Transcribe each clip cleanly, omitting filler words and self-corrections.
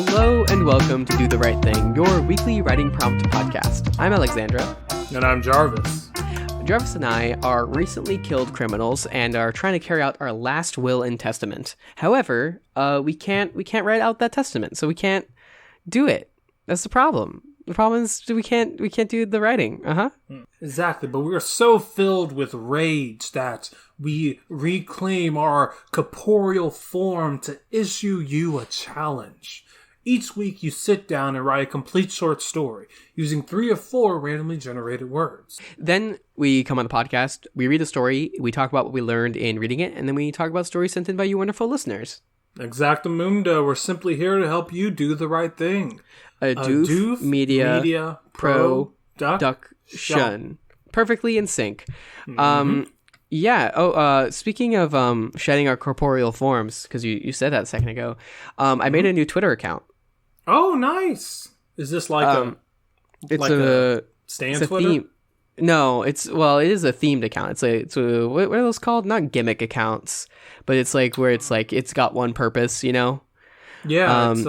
Hello and welcome to Do the Right Thing, your weekly writing prompt podcast. I'm Alexandra. And I'm Jarvis. Jarvis and I are recently killed criminals and are trying to carry out our last will and testament. However, we can't write out that testament, so we can't do it. That's the problem. The problem is we can't do the writing. Exactly, but we are so filled with rage that we reclaim our corporeal form to issue you a challenge. Each week you sit down and write a complete short story using 3 or 4 randomly generated words. Then we come on the podcast, we read the story, we talk about what we learned in reading it, and then we talk about stories sent in by you wonderful listeners. Exactamundo, we're simply here to help you do the right thing. A doof media production. Perfectly in sync. Speaking of shedding our corporeal forms, because you said that a second ago, I made a new Twitter account. Oh, nice. Is this like a Stan Twitter? Theme. No, it is a themed account. It's a what are those called? Not gimmick accounts, but it's like where it's like it's got one purpose, you know? Yeah, it's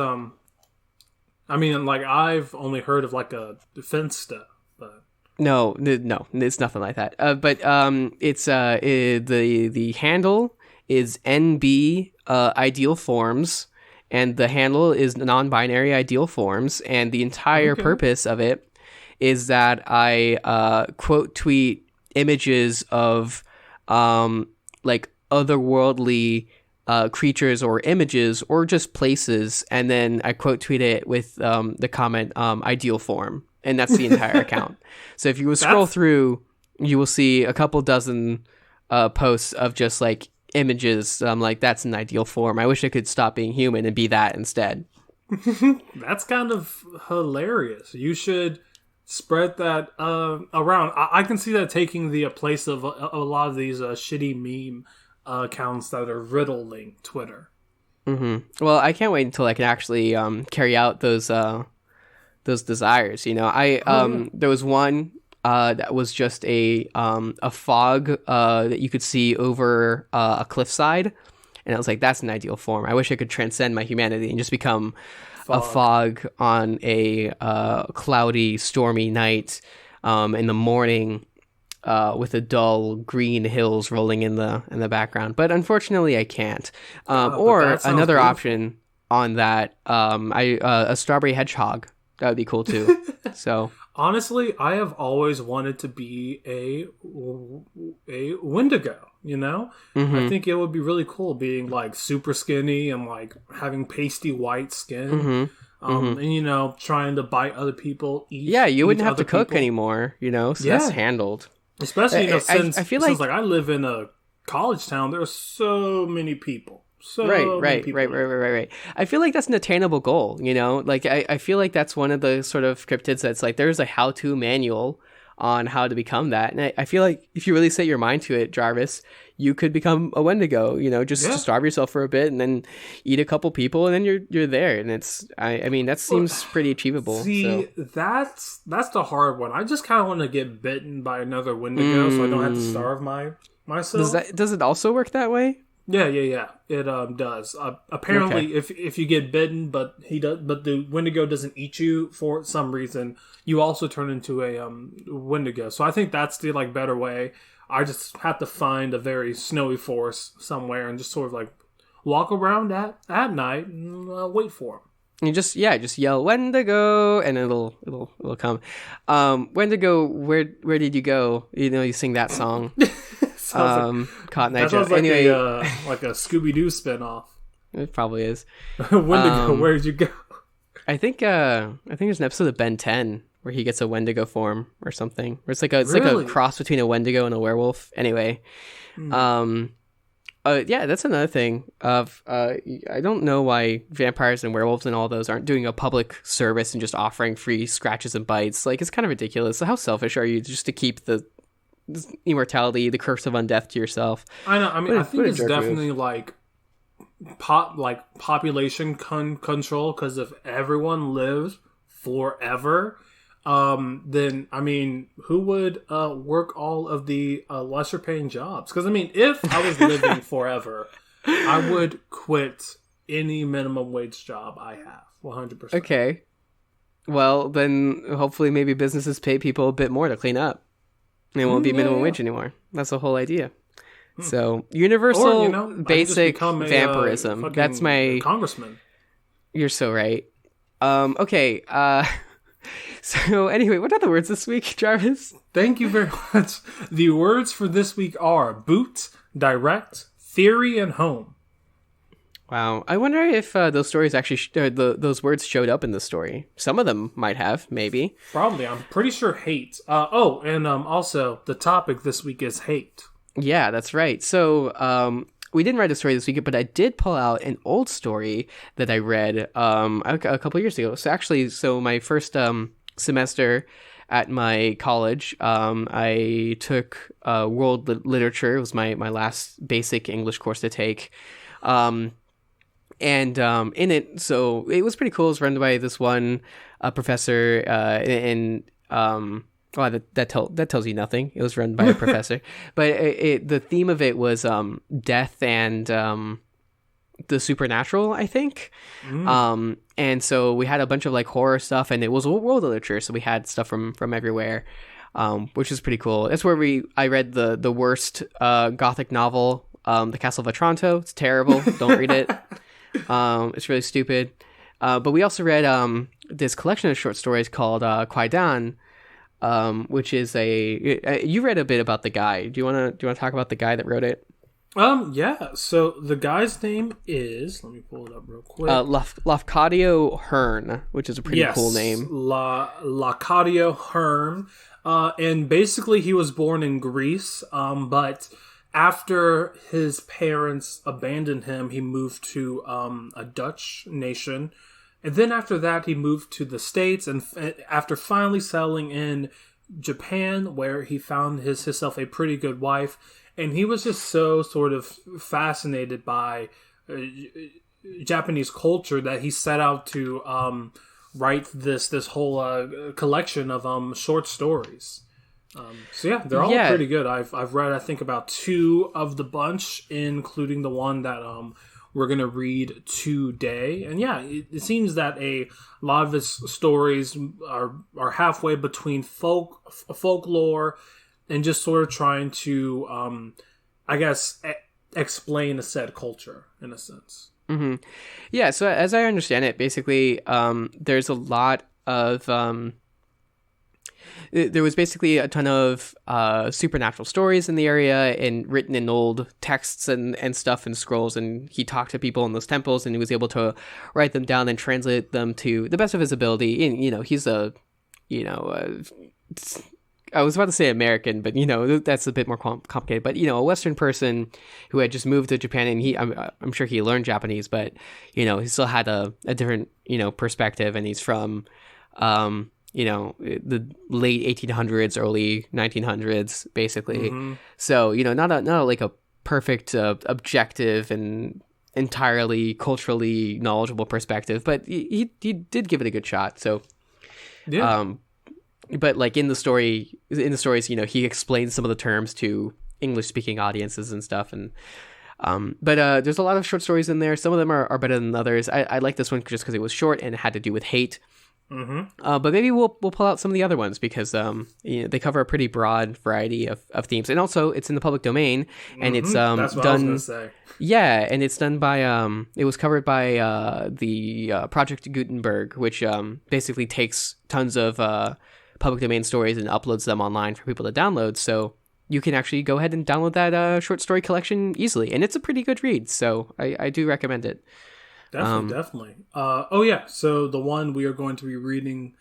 I mean, like, I've only heard of like a defense stuff, but no, it's nothing like that. It's the handle is NB ideal forms, and the handle is non-binary ideal forms, and the entire purpose of it is that I quote tweet images of like otherworldly creatures or images or just places, and then I quote tweet it with the comment ideal form, and that's the entire account. So if you will scroll through, you will see a couple dozen posts of just like images. I'm like, that's an ideal form. I wish I could stop being human and be that instead. That's kind of hilarious. You should spread that around. I can see that taking the place of a lot of these shitty meme accounts that are riddling Twitter. Well, I can't wait until I can actually carry out those desires. You know, there was one that was just a fog that you could see over a cliffside, and I was like, that's an ideal form. I wish I could transcend my humanity and just become a fog on a cloudy, stormy night in the morning. With the dull green hills rolling in the background, but unfortunately I can't. Or another option on that, a strawberry hedgehog, that would be cool too. So honestly, I have always wanted to be a Wendigo. You know, I think it would be really cool being like super skinny and like having pasty white skin. And you know, trying to bite other people. You wouldn't have to cook anymore. You know, so that's handled. Especially, you know, since I live in a college town, there are so many people. Right. I feel like that's an attainable goal, you know? Like, I feel like that's one of the sort of cryptids that's like, there's a how-to manual on how to become that. And I feel like if you really set your mind to it, Jarvis, you could become a Wendigo, you know, just to starve yourself for a bit and then eat a couple people and then you're there. And it's, I mean, that seems pretty achievable. See, that's the hard one. I just kind of want to get bitten by another Wendigo so I don't have to starve myself. Does it also work that way? Yeah. It does. Apparently, if you get bitten, but the Wendigo doesn't eat you for some reason, you also turn into a Wendigo. So I think that's the like better way. I just have to find a very snowy forest somewhere and just sort of like walk around at night and wait for him. You just yell Wendigo and it'll come. Wendigo, where did you go? You know, you sing that song. Caught in that sounds like anyway, like a Scooby-Doo spinoff. It probably is. Wendigo, where did you go? I think there's an episode of Ben 10 where he gets a Wendigo form or something. Where it's like a cross between a Wendigo and a werewolf. Anyway, that's another thing. I don't know why vampires and werewolves and all those aren't doing a public service and just offering free scratches and bites. Like, it's kind of ridiculous. How selfish are you just to keep the immortality, the curse of undeath to yourself? I know. I mean, I think it's definitely like population control, because if everyone lives forever, then I mean, who would work all of the lesser paying jobs? Because I mean, if I was living forever, I would quit any minimum wage job I have. 100%. Okay. Well, then hopefully maybe businesses pay people a bit more to clean up. It won't be minimum wage anymore. That's the whole idea. So universal, or, basic vampirism. That's my congressman. You're so right. Okay. So anyway, what are the words this week, Jarvis? Thank you very much. The words for this week are boot, direct, theory, and home. Wow. I wonder if those stories actually, those words showed up in the story. Some of them might have, maybe. Probably. I'm pretty sure hate. And also, the topic this week is hate. Yeah, that's right. So, we didn't write a story this week, but I did pull out an old story that I read a couple years ago. So actually, my first semester at my college, I took world literature. It was my last basic English course to take. And in it, so it was pretty cool. It was run by this one professor, well, that tells you nothing. It was run by a professor, but the theme of it was death and the supernatural, I think. And so we had a bunch of like horror stuff, and it was world literature, so we had stuff from everywhere, which is pretty cool. That's where I read the worst Gothic novel, The Castle of Otranto. It's terrible. Don't read it. It's really stupid. But we also read this collection of short stories called Kwaidan, which is you read a bit about the guy. Do you want to talk about the guy that wrote it? Yeah. So the guy's name is, let me pull it up real quick. Lafcadio Hearn, which is a pretty cool name. Lafcadio Hearn. And basically he was born in Greece, but after his parents abandoned him, he moved to a Dutch nation. And then after that, he moved to the States. And after finally settling in Japan, where he found himself a pretty good wife. And he was just so sort of fascinated by Japanese culture that he set out to write this whole collection of short stories. So yeah, they're all pretty good. I've read, I think, about 2 of the bunch, including the one that we're gonna read today. And yeah, it seems that a lot of his stories are halfway between folklore and just sort of trying to, I guess, explain a said culture in a sense. Mm-hmm. Yeah. So as I understand it, basically, there's a lot of there was basically a ton of supernatural stories in the area and written in old texts and stuff and scrolls. And he talked to people in those temples, and he was able to write them down and translate them to the best of his ability. And, he's I was about to say American, but, that's a bit more complicated. But, a Western person who had just moved to Japan, and I'm sure he learned Japanese, but, he still had a different, perspective. And he's from, the late 1800s, early 1900s, basically. Mm-hmm. So, not like a perfect, objective and entirely culturally knowledgeable perspective, but he did give it a good shot. So, yeah. But like in the stories, he explains some of the terms to English speaking audiences and stuff. And, but there's a lot of short stories in there. Some of them are better than others. I like this one just because it was short and it had to do with hate. Mm-hmm. But maybe we'll pull out some of the other ones because they cover a pretty broad variety of themes, and also it's in the public domain, and it's That's what done. I was gonna say. Yeah, and it's done by it was covered by the Project Gutenberg, which basically takes tons of public domain stories and uploads them online for people to download. So you can actually go ahead and download that short story collection easily, and it's a pretty good read. So I do recommend it. Definitely. So the one we are going to be reading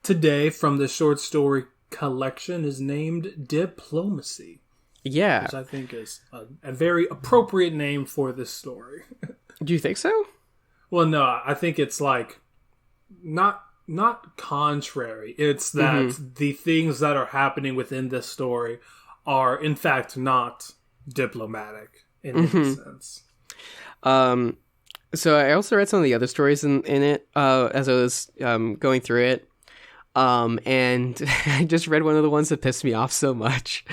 today from the short story collection is named Diplomacy. Yeah. Which I think is a very appropriate name for this story. Do you think so? Well, no, I think it's like not contrary. It's that the things that are happening within this story are in fact not diplomatic in any sense. So I also read some of the other stories in it as I was going through it. And I just read one of the ones that pissed me off so much.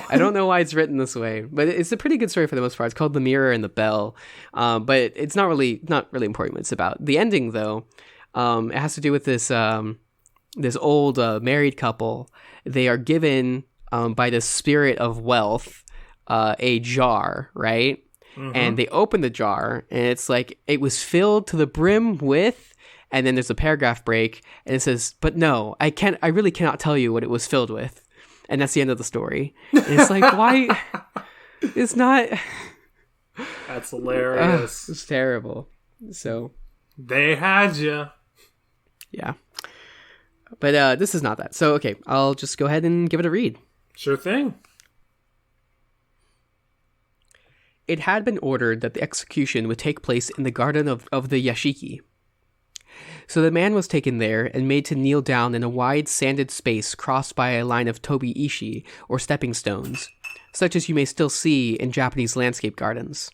I don't know why it's written this way, but it's a pretty good story for the most part. It's called The Mirror and the Bell. But it's not really important what it's about. The ending, though, it has to do with this old married couple. They are given by the spirit of wealth a jar, right? Mm-hmm. And they open the jar, and it's like it was filled to the brim with. And then there's a paragraph break, and it says, "But no, I really cannot tell you what it was filled with." And that's the end of the story. And it's like, why? It's not. That's hilarious. It's terrible. So they had you. Yeah. But this is not that. So, okay, I'll just go ahead and give it a read. Sure thing. It had been ordered that the execution would take place in the garden of the yashiki. So the man was taken there and made to kneel down in a wide sanded space crossed by a line of tobi ishi, or stepping stones, such as you may still see in Japanese landscape gardens.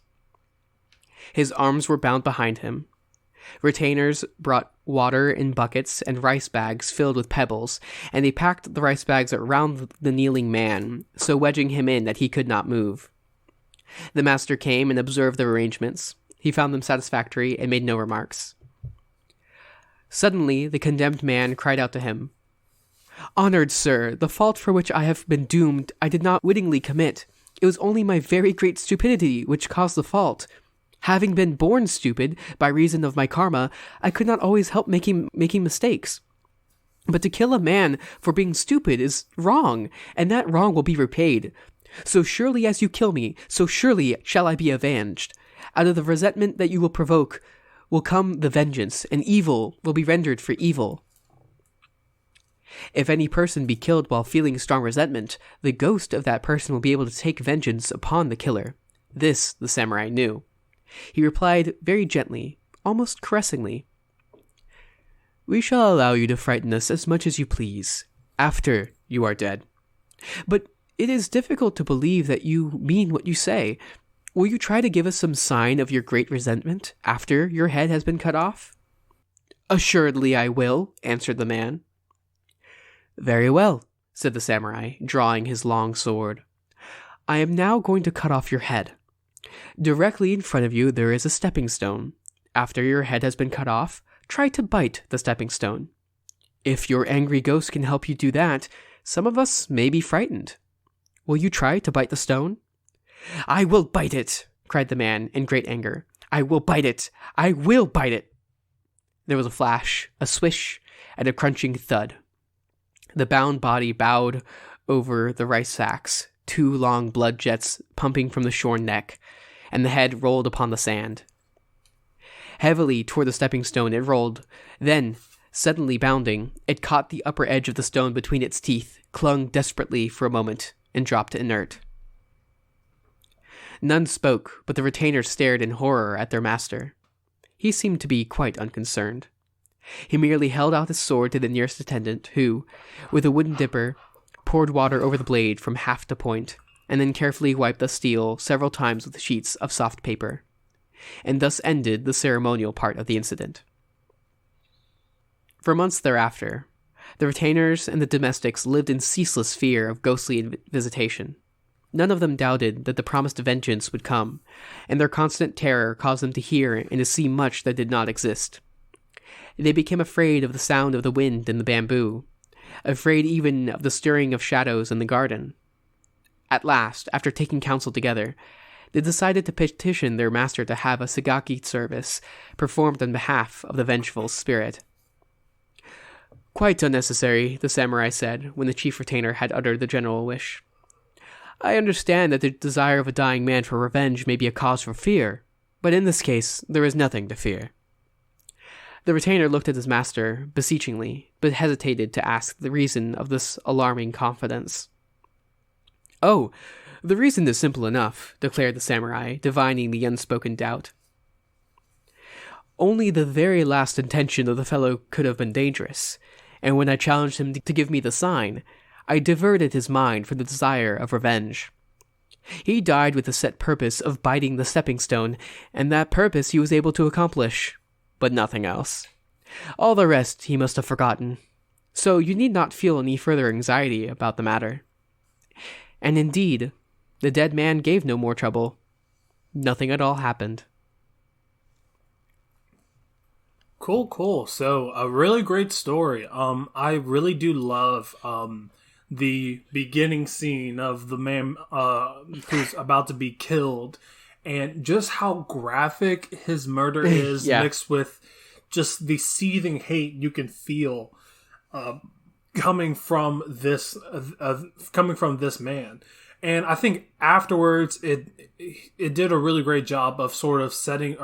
His arms were bound behind him. Retainers brought water in buckets and rice bags filled with pebbles, and they packed the rice bags around the kneeling man, so wedging him in that he could not move. The master came and observed the arrangements. He found them satisfactory and made no remarks. Suddenly, the condemned man cried out to him, "Honored sir, the fault for which I have been doomed I did not wittingly commit. It was only my very great stupidity which caused the fault. Having been born stupid, by reason of my karma, I could not always help making mistakes. But to kill a man for being stupid is wrong, and that wrong will be repaid. So surely as you kill me, so surely shall I be avenged. Out of the resentment that you will provoke will come the vengeance, and evil will be rendered for evil. If any person be killed while feeling strong resentment, the ghost of that person will be able to take vengeance upon the killer." This the samurai knew. He replied very gently, almost caressingly, "We shall allow you to frighten us as much as you please, after you are dead. But it is difficult to believe that you mean what you say. Will you try to give us some sign of your great resentment after your head has been cut off?" "Assuredly I will," answered the man. "Very well," said the samurai, drawing his long sword. "I am now going to cut off your head. Directly in front of you there is a stepping stone. After your head has been cut off, try to bite the stepping stone. If your angry ghost can help you do that, some of us may be frightened. Will you try to bite the stone?" "I will bite it," cried the man in great anger. "I will bite it. I will bite it." There was a flash, a swish, and a crunching thud. The bound body bowed over the rice sacks, 2 long blood jets pumping from the shorn neck, and the head rolled upon the sand. Heavily toward the stepping stone it rolled, then, suddenly bounding, it caught the upper edge of the stone between its teeth, clung desperately for a moment, and dropped inert. None spoke, but the retainers stared in horror at their master. He seemed to be quite unconcerned. He merely held out his sword to the nearest attendant, who, with a wooden dipper, poured water over the blade from haft to point, and then carefully wiped the steel several times with sheets of soft paper. And thus ended the ceremonial part of the incident. For months thereafter, the retainers and the domestics lived in ceaseless fear of ghostly visitation. None of them doubted that the promised vengeance would come, and their constant terror caused them to hear and to see much that did not exist. They became afraid of the sound of the wind in the bamboo, afraid even of the stirring of shadows in the garden. At last, after taking counsel together, they decided to petition their master to have a sagaki service performed on behalf of the vengeful spirit. "Quite unnecessary," the samurai said, when the chief retainer had uttered the general wish. "I understand that the desire of a dying man for revenge may be a cause for fear, but in this case there is nothing to fear." The retainer looked at his master beseechingly, but hesitated to ask the reason of this alarming confidence. "Oh, the reason is simple enough," declared the samurai, divining the unspoken doubt. "Only the very last intention of the fellow could have been dangerous, and when I challenged him to give me the sign, I diverted his mind from the desire of revenge. He died with the set purpose of biting the stepping stone, and that purpose he was able to accomplish, but nothing else. All the rest he must have forgotten. So you need not feel any further anxiety about the matter. And indeed, the dead man gave no more trouble. Nothing at all happened. Cool. So a really great story. I really do love the beginning scene of the man who's about to be killed, and just how graphic his murder is, mixed with just the seething hate you can feel coming from this man. And I think afterwards it did a really great job of sort of setting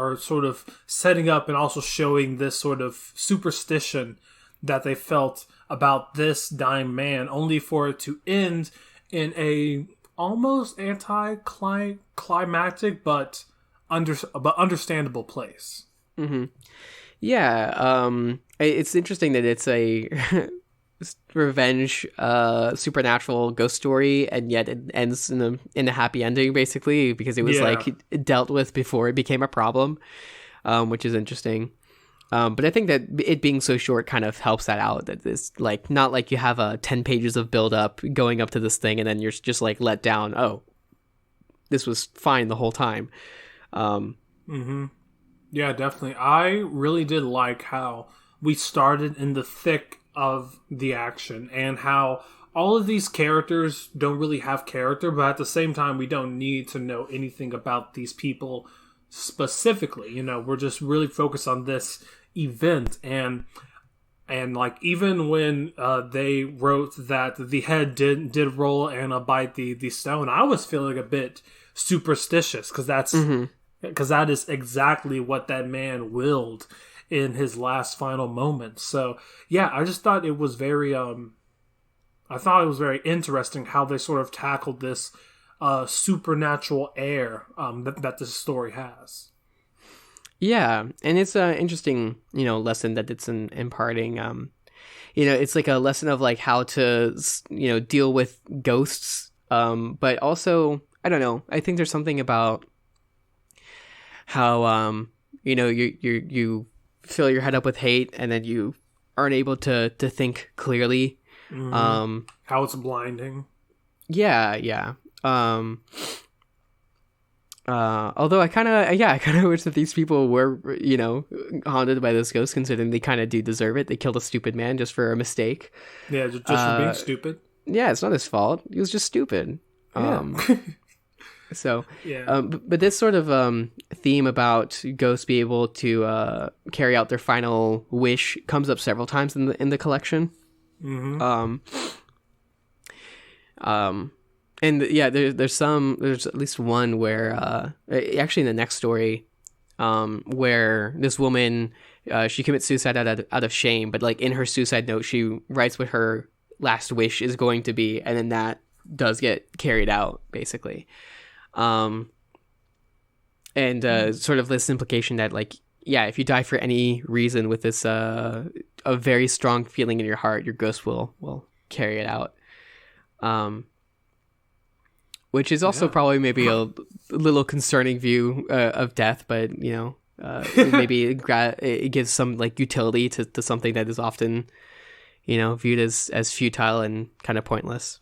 up and also showing this sort of superstition that they felt about this dying man, only for it to end in a almost anticlimactic but understandable place. Mm-hmm. Yeah, it's interesting that it's a revenge supernatural ghost story, and yet it ends in a happy ending, basically, because it was like dealt with before it became a problem, which is interesting. But I think that it being so short kind of helps that out, that it's like not like you have 10 pages of build up going up to this thing and then you're just like let down. Oh, this was fine the whole time. Yeah, definitely. I really did like how we started in the thick of the action, and how all of these characters don't really have character, but at the same time we don't need to know anything about these people specifically. You know, we're just really focused on this event, and like even when they wrote that the head did roll and bite the stone, I was feeling a bit superstitious, because that is exactly what that man willed in his last final moments. So yeah, I just thought it was very interesting how they sort of tackled this supernatural air that this story has. Yeah, and it's an interesting, lesson that it's imparting. It's like a lesson of like how to, deal with ghosts. But also, I don't know, I think there's something about how, you fill your head up with hate and then you aren't able to think clearly. How it's blinding. Yeah. Although I kind of wish that these people were, haunted by this ghost, considering they kind of do deserve it. They killed a stupid man just for a mistake. Yeah, just for being stupid. Yeah, it's not his fault. He was just stupid. Yeah. So, yeah. But this sort of theme about ghosts be able to carry out their final wish comes up several times in the collection. And yeah, there's at least one where actually in the next story, where this woman she commits suicide out of shame, but like in her suicide note she writes what her last wish is going to be, and then that does get carried out basically. And sort of this implication that like, yeah, if you die for any reason with this a very strong feeling in your heart, your ghost will carry it out. Which is also probably maybe a little concerning view of death, but maybe it gives some like utility to something that is often viewed as futile and kind of pointless.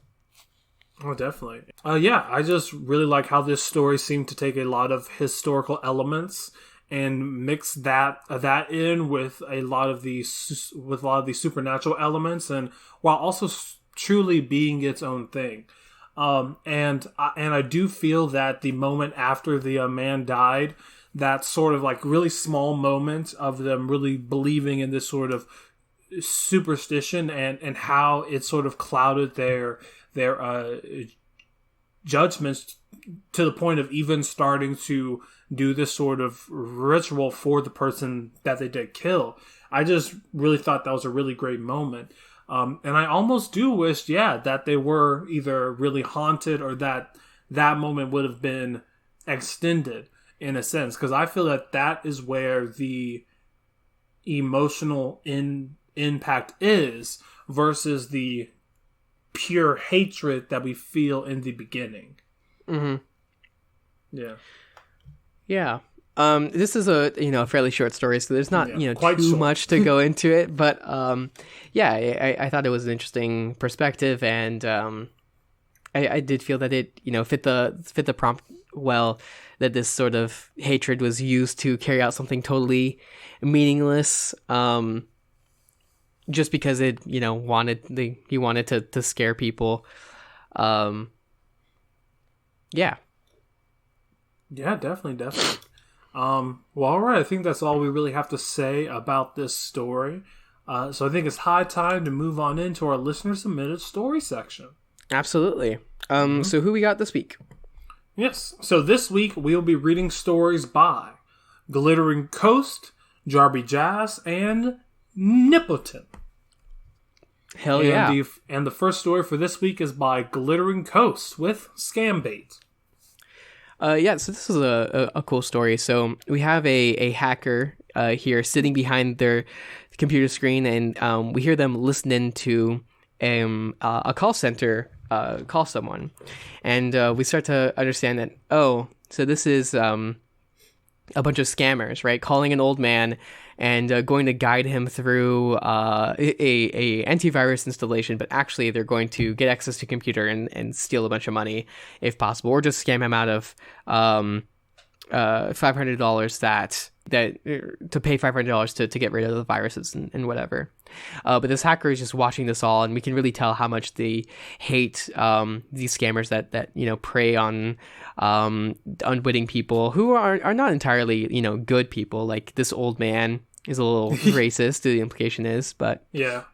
Oh, definitely. Yeah, I just really like how this story seemed to take a lot of historical elements and mix that in with a lot of these supernatural elements, and while also truly being its own thing. And I do feel that the moment after the man died, that sort of like really small moment of them really believing in this sort of superstition and how it sort of clouded their judgments to the point of even starting to do this sort of ritual for the person that they did kill. I just really thought that was a really great moment. And I almost do wish, that they were either really haunted or that moment would have been extended in a sense. Because I feel that is where the emotional impact is versus the pure hatred that we feel in the beginning. Mm-hmm. Yeah. Yeah. This is a a fairly short story, so there's not quite too short. much to go into it. But yeah, I thought it was an interesting perspective, and I did feel that it fit the prompt well. That this sort of hatred was used to carry out something totally meaningless, just because it he wanted to scare people. Yeah. Yeah, definitely. Well, all right. I think that's all we really have to say about this story. So I think it's high time to move on into our listener submitted story section. Absolutely. So who we got this week? Yes. So this week we'll be reading stories by Glittering Coast, Jarby Jazz, and Nippleton. Hell yeah. And the first story for this week is by Glittering Coast with Scam Bait. Yeah, so this is a cool story. So we have a hacker here sitting behind their computer screen, and we hear them listening to a call center call someone. And we start to understand that, so this is a bunch of scammers, right? Calling an old man and going to guide him through a antivirus installation, but actually they're going to get access to computer and steal a bunch of money if possible, or just scam him out of $500 that to pay $500 to get rid of the viruses and whatever. But this hacker is just watching this all, and we can really tell how much they hate these scammers that prey on unwitting people who are not entirely good people. Like this old man is a little racist, the implication is, but yeah.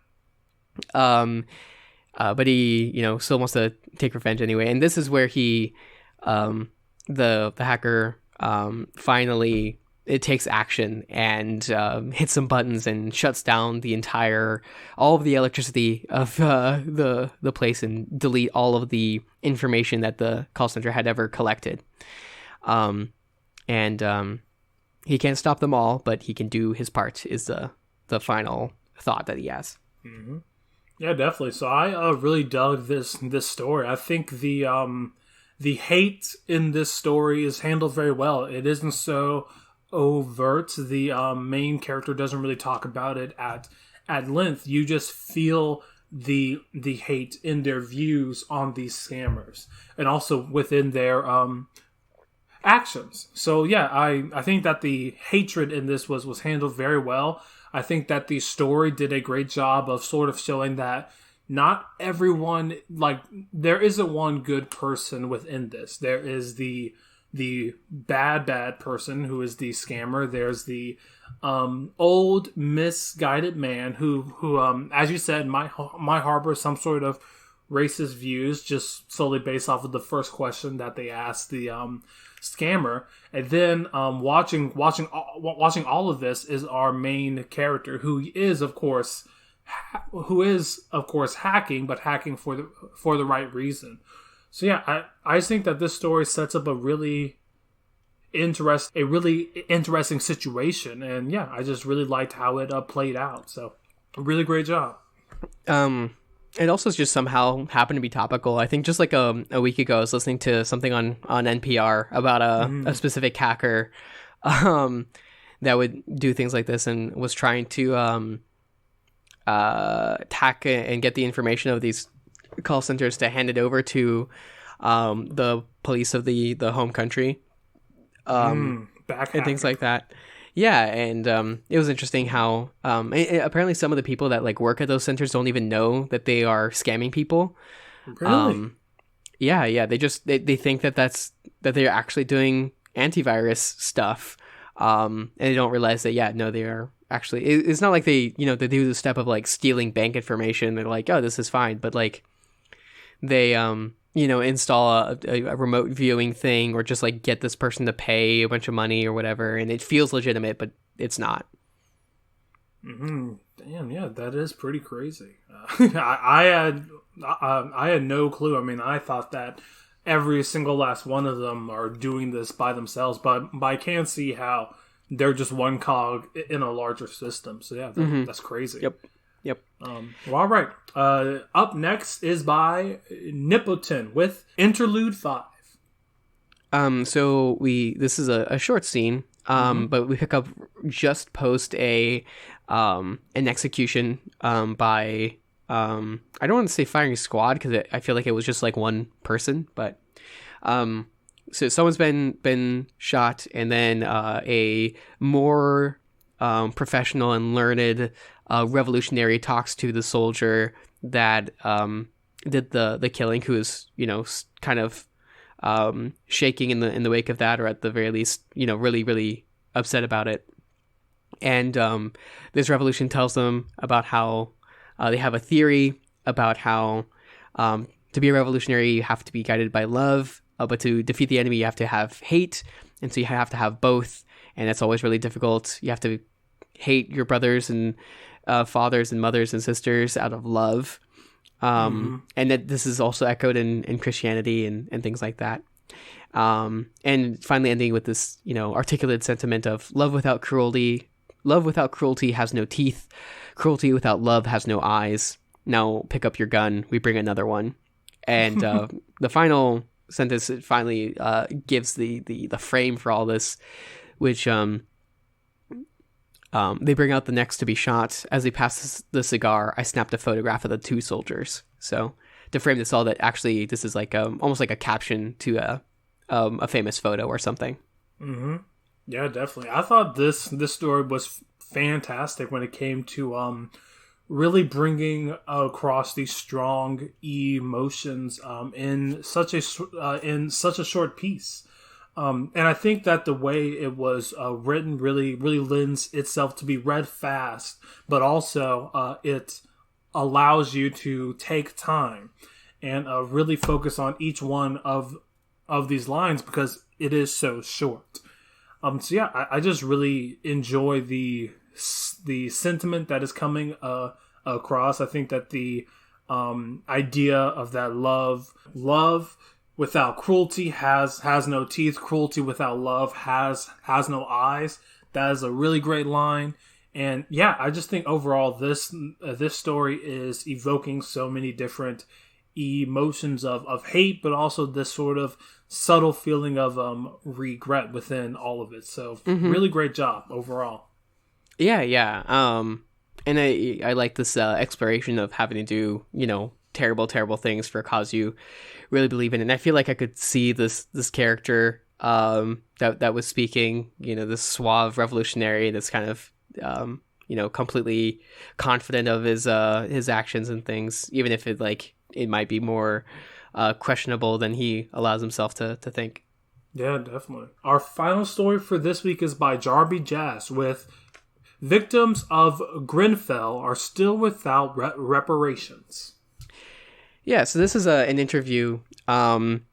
But he still wants to take revenge anyway, and this is where he the hacker finally it takes action and hits some buttons and shuts down all of the electricity of the place and delete all of the information that the call center had ever collected. He can't stop them all, but he can do his part is the final thought that he has. Mm-hmm. Yeah, definitely. So I really dug this story. I think the hate in this story is handled very well. It isn't so overt. The main character doesn't really talk about it at length. You just feel the hate in their views on these scammers, and also within their actions. So yeah, I think that the hatred in this was handled very well. I think that the story did a great job of sort of showing that not everyone, like, there isn't one good person within this. There is the bad person who is the scammer. There's the old misguided man who as you said, might harbor some sort of racist views just solely based off of the first question that they asked the scammer. And then watching all of this is our main character, who is of course hacking, but hacking for the right reason. So yeah, I think that this story sets up a really interesting situation, and yeah, I just really liked how it played out. So a really great job. It also just somehow happened to be topical. I think just like a week ago, I was listening to something on NPR about a specific hacker that would do things like this and was trying to hack and get the information of these call centers to hand it over to the police of the home country, and things like that. Yeah, and it was interesting how apparently some of the people that like work at those centers don't even know that they are scamming people. Really? Yeah. They think that they're actually doing antivirus stuff, and they don't realize that they are actually. It's not like they they do the step of like stealing bank information. They're like, oh, this is fine, but like they install a remote viewing thing, or just like get this person to pay a bunch of money or whatever, and it feels legitimate, but it's not. Mm-hmm. Damn, yeah, that is pretty crazy. I had no clue. I mean, I thought that every single last one of them are doing this by themselves, but I can see how they're just one cog in a larger system. So yeah, that's crazy. Yep. Well, all right. Up next is by Nippleton with Interlude 5. So this is a short scene But we pick up just post an execution by I don't want to say firing squad because I feel like it was just like one person, but so someone's been shot, and then a more professional and learned revolutionary talks to the soldier that did the killing, who is kind of shaking in the wake of that, or at the very least really really upset about it. And this revolution tells them about how they have a theory about how to be a revolutionary you have to be guided by love, but to defeat the enemy you have to have hate, and so you have to have both, and it's always really difficult. You have to hate your brothers and fathers and mothers and sisters out of love. And that this is also echoed in Christianity and things like that. And finally ending with this, articulate sentiment of love without cruelty has no teeth. Cruelty without love has no eyes. Now pick up your gun. We bring another one. And the final sentence finally gives the frame for all this, which they bring out the next to be shot. As they pass the cigar, I snapped a photograph of the two soldiers. So to frame this all, that actually this is like almost like a caption to a famous photo or something. Mm-hmm. Yeah, definitely. I thought this story was fantastic when it came to really bringing across these strong emotions in such a short piece. And I think that the way it was written really, really lends itself to be read fast, but also it allows you to take time and really focus on each one of these lines because it is so short. So yeah, I just really enjoy the sentiment that is coming across. I think that the idea of that love without cruelty has no teeth. Cruelty without love has no eyes. That is a really great line. And yeah, I just think overall this story is evoking so many different emotions of hate, but also this sort of subtle feeling of regret within all of it. So really great job overall. Yeah. And I like this exploration of having to do, terrible things for a cause you really believe in. And I feel like I could see this character that was speaking, this suave revolutionary that's kind of completely confident of his actions and things, even if it might be more questionable than he allows himself to think. Yeah, definitely. Our final story for this week is by Jarby Jazz with Victims of Grenfell Are Still Without Reparations. Yeah, so this is an interview done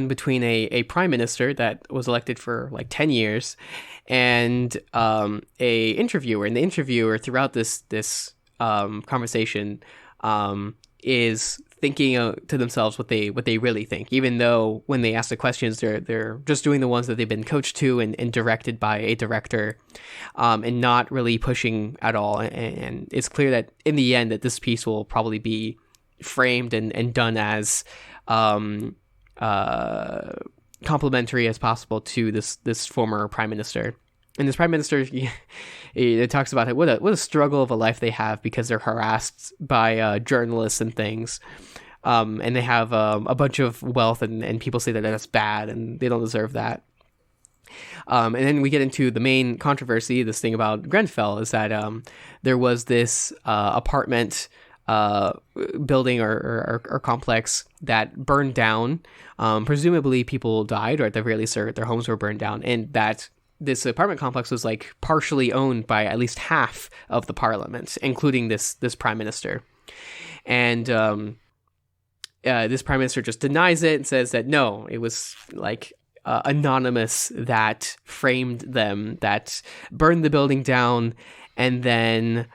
between a prime minister that was elected for 10 years and a interviewer. And the interviewer throughout this conversation is thinking to themselves what they really think, even though when they ask the questions, they're just doing the ones that they've been coached to and directed by a director, and not really pushing at all. And it's clear that in the end that this piece will probably be framed and done as complimentary as possible to this former prime minister. And this prime minister, it talks about what a struggle of a life they have because they're harassed by journalists and things, and they have a bunch of wealth, and people say that that's bad and they don't deserve that. And then we get into the main controversy. This thing about Grenfell is that there was this apartment building or complex that burned down. Presumably people died, or at the very least their homes were burned down, and that this apartment complex was partially owned by at least half of the parliament, including this prime minister. And this prime minister just denies it and says that no, it was anonymous that framed them, that burned the building down, and then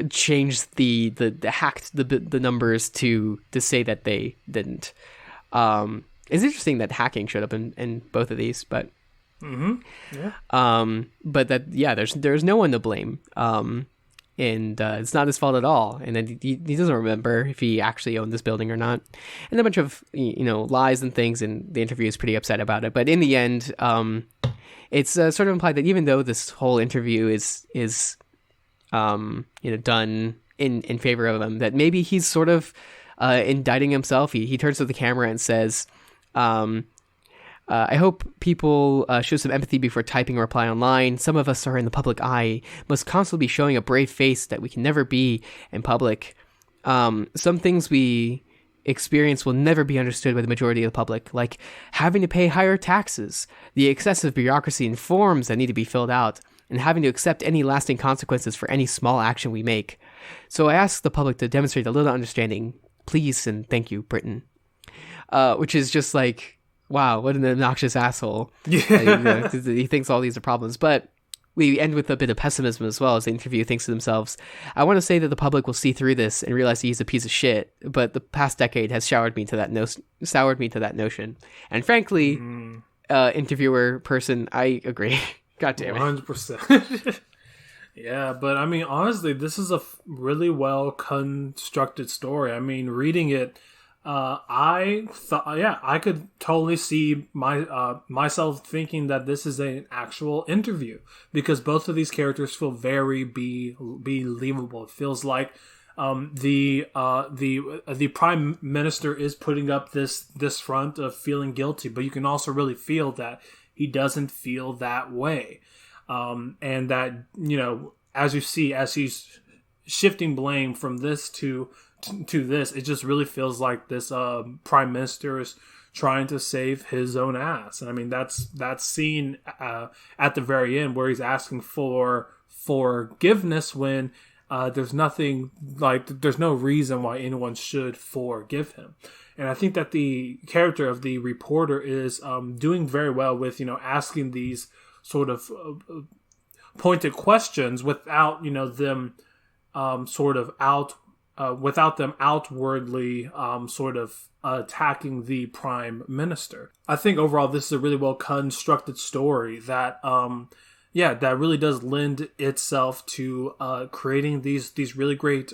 changed the hacked the numbers to say that they didn't. It's interesting that hacking showed up in both of these, but yeah. But that there's no one to blame. and it's not his fault at all. And then he doesn't remember if he actually owned this building or not, and a bunch of lies and things. And the interview is pretty upset about it. But in the end, it's sort of implied that even though this whole interview is done in favor of him, that maybe he's sort of indicting himself. He turns to the camera and says, I hope people show some empathy before typing a reply online. Some of us are in the public eye, must constantly be showing a brave face that we can never be in public. Some things we experience will never be understood by the majority of the public, like having to pay higher taxes, the excessive bureaucracy and forms that need to be filled out, and having to accept any lasting consequences for any small action we make. So I ask the public to demonstrate a little understanding. Please and thank you, Britain. Which is just like, wow, what an obnoxious asshole. Yeah. He thinks all these are problems. But we end with a bit of pessimism as well, as the interviewer thinks to themselves, I want to say that the public will see through this and realize he's a piece of shit, but the past decade has soured me to that notion. And frankly, interviewer person, I agree. God damn it. 100%. Yeah, but I mean, honestly, this is a really well constructed story. I mean, reading it, I thought, I could totally see myself thinking that this is an actual interview, because both of these characters feel very believable. It feels like the prime minister is putting up this front of feeling guilty, but you can also really feel that he doesn't feel that way, and that as you see, as he's shifting blame from this to this, it just really feels like this prime minister is trying to save his own ass. And I mean, that's scene at the very end where he's asking for forgiveness when there's nothing, like there's no reason why anyone should forgive him. And I think that the character of the reporter is doing very well with asking these sort of pointed questions without them without them outwardly sort of attacking the prime minister. I think overall this is a really well constructed story that that really does lend itself to creating these really great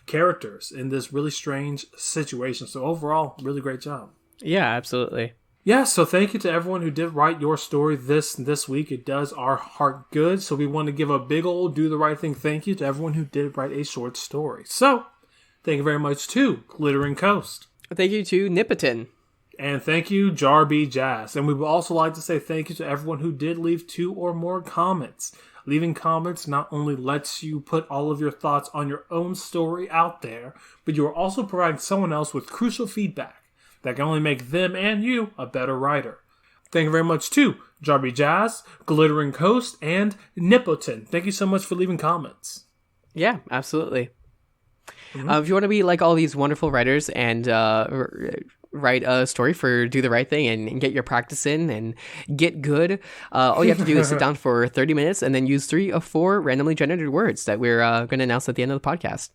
characters in this really strange situation. So overall, really great job. Yeah, absolutely. Yeah, so thank you to everyone who did write your story this week. It does our heart good. So we want to give a big old do the right thing thank you to everyone who did write a short story. So thank you very much to Glittering Coast. Thank you to Nipotin. And thank you, Jarby Jazz. And we would also like to say thank you to everyone who did leave 2 or more comments. Leaving comments not only lets you put all of your thoughts on your own story out there, but you are also providing someone else with crucial feedback that can only make them and you a better writer. Thank you very much to Jarby Jazz, Glittering Coast, and Nipotin. Thank you so much for leaving comments. Yeah, absolutely. Mm-hmm. If you want to be like all these wonderful writers and write a story for Do the Right Thing and get your practice in and get good, all you have to do is sit down for 30 minutes and then use 3 or 4 randomly generated words that we're going to announce at the end of the podcast.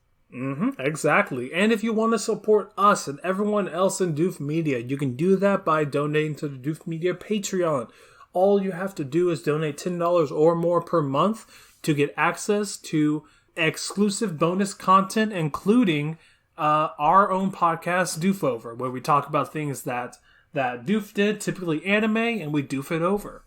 Exactly. And if you want to support us and everyone else in Doof Media, you can do that by donating to the Doof Media Patreon. All you have to do is donate $10 or more per month to get access to exclusive bonus content, including our own podcast, Doof Over, where we talk about things that Doof did, typically anime, and we doof it over.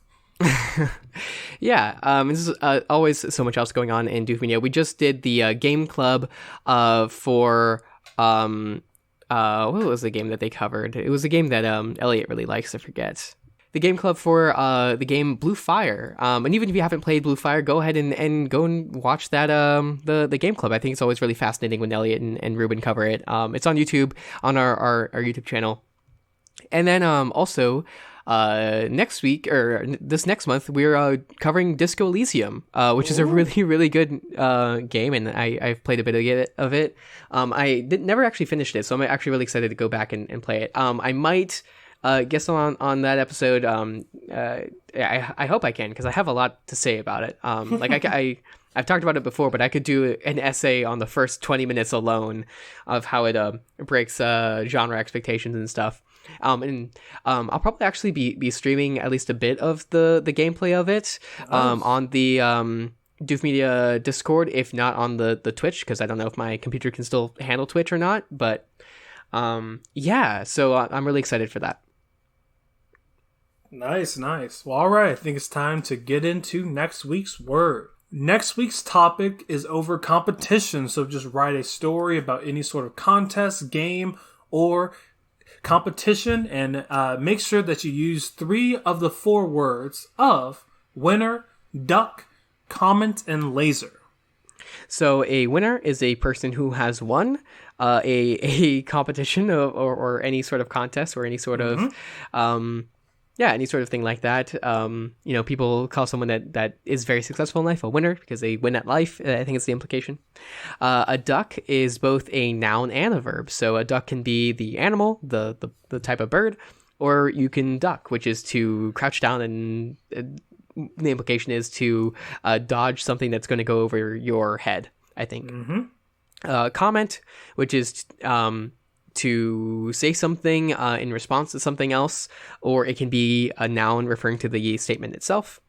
Yeah, this is always so much else going on in Doof Media. We just did the game club for what was the game that they covered? It was a game that Elliot really likes. I forget. The game club for the game Blue Fire. And even if you haven't played Blue Fire, go ahead and go and watch that the game club. I think it's always really fascinating when Elliot and Ruben cover it. It's on YouTube on our YouTube channel. And then also next week or this next month we're covering Disco Elysium, which is a really, really good game, and I've played a bit of it. I never actually finished it, so I'm actually really excited to go back and play it. I might guest on that episode. I hope I can, because I have a lot to say about it. I've talked about it before, but I could do an essay on the first 20 minutes alone of how it breaks genre expectations and stuff. I'll probably actually be streaming at least a bit of the gameplay of it on the Doof Media Discord, if not on the Twitch, because I don't know if my computer can still handle Twitch or not. But yeah, so I'm really excited for that. Nice. Well, all right. I think it's time to get into next week's word. Next week's topic is over competition. So just write a story about any sort of contest, game, or competition, and make sure that you use 3 of the 4 words of winner, duck, comment, and laser. So a winner is a person who has won a competition or any sort of contest or any sort of any sort of thing like that. People call someone that is very successful in life a winner because they win at life. I think it's the implication. A duck is both a noun and a verb. So a duck can be the animal, the type of bird, or you can duck, which is to crouch down, and the implication is to dodge something that's going to go over your head, I think. Comment, which is to say something in response to something else, or it can be a noun referring to the statement itself.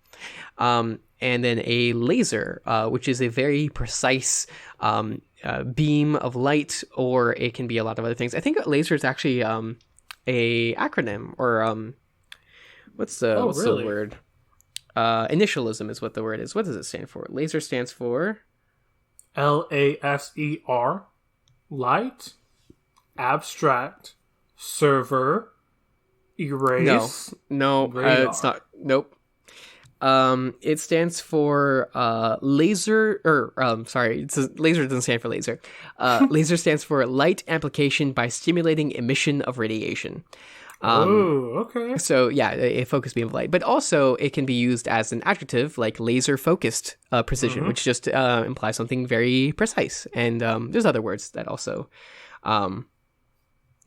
And then a laser, which is a very precise beam of light, or it can be a lot of other things. I think laser is actually a acronym, or what's the word? Initialism is what the word is. What does it stand for? Laser stands for LASER, light, abstract, server, erase. No, it's not. Nope. It stands for laser, laser doesn't stand for laser. Laser stands for light amplification by stimulating emission of radiation. Okay. So yeah, a focused beam of light, but also it can be used as an adjective like laser focused precision, which just implies something very precise. And there's other words that also,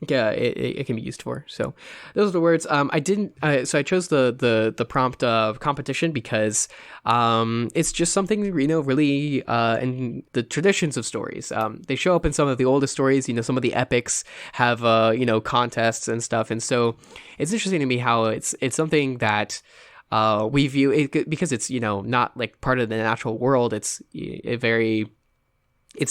it can be used for. So those are the words. I chose the prompt of competition because it's just something, really in the traditions of stories. They show up in some of the oldest stories. Some of the epics have contests and stuff, and so it's interesting to me how it's something that we view it because it's not like part of the natural world. It's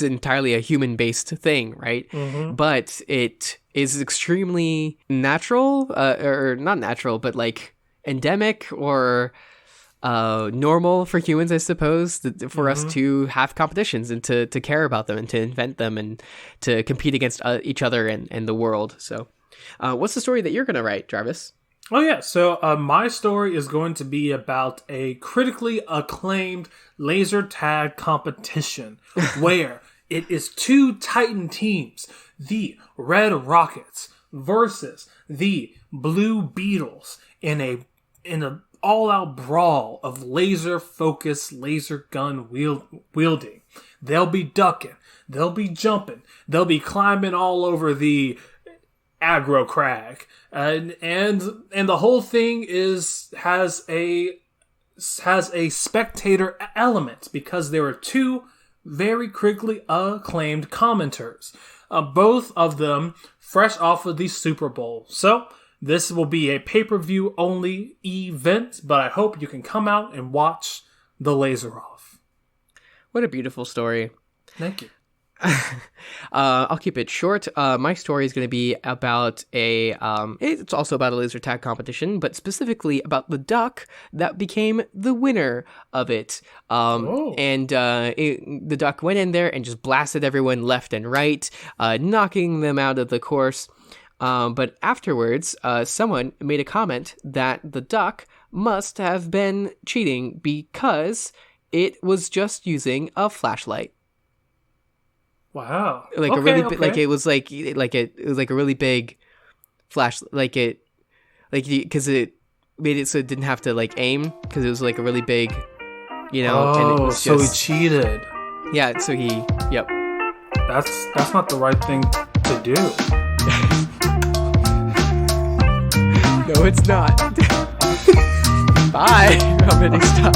entirely a human-based thing, right? But it is extremely natural, or not natural, but like endemic or normal for humans, I suppose, for us to have competitions and to care about them and to invent them and to compete against each other and the world. So what's the story that you're going to write, Jarvis? Oh, yeah. So my story is going to be about a critically acclaimed laser tag competition where it is 2 Titan teams, the Red Rockets versus the Blue Beetles, in a all-out brawl of laser-focused laser gun wielding. They'll be ducking. They'll be jumping. They'll be climbing all over the aggro crag. And the whole thing has a spectator element because there are 2 very critically acclaimed commenters, both of them fresh off of the Super Bowl. So this will be a pay-per-view only event, but I hope you can come out and watch the laser off. What a beautiful story. Thank you. I'll keep it short. My story is going to be about it's also about a laser tag competition, but specifically about the duck that became the winner of it. And the duck went in there and just blasted everyone left and right, knocking them out of the course. But afterwards, someone made a comment that the duck must have been cheating because it was just using a flashlight. Wow! Like a really like it was like a really big flash, because it made it so it didn't have to like aim because it was like a really big, and it was so he cheated. Yeah, so yep. That's not the right thing to do. No, it's not. Bye. I'm ready to stop.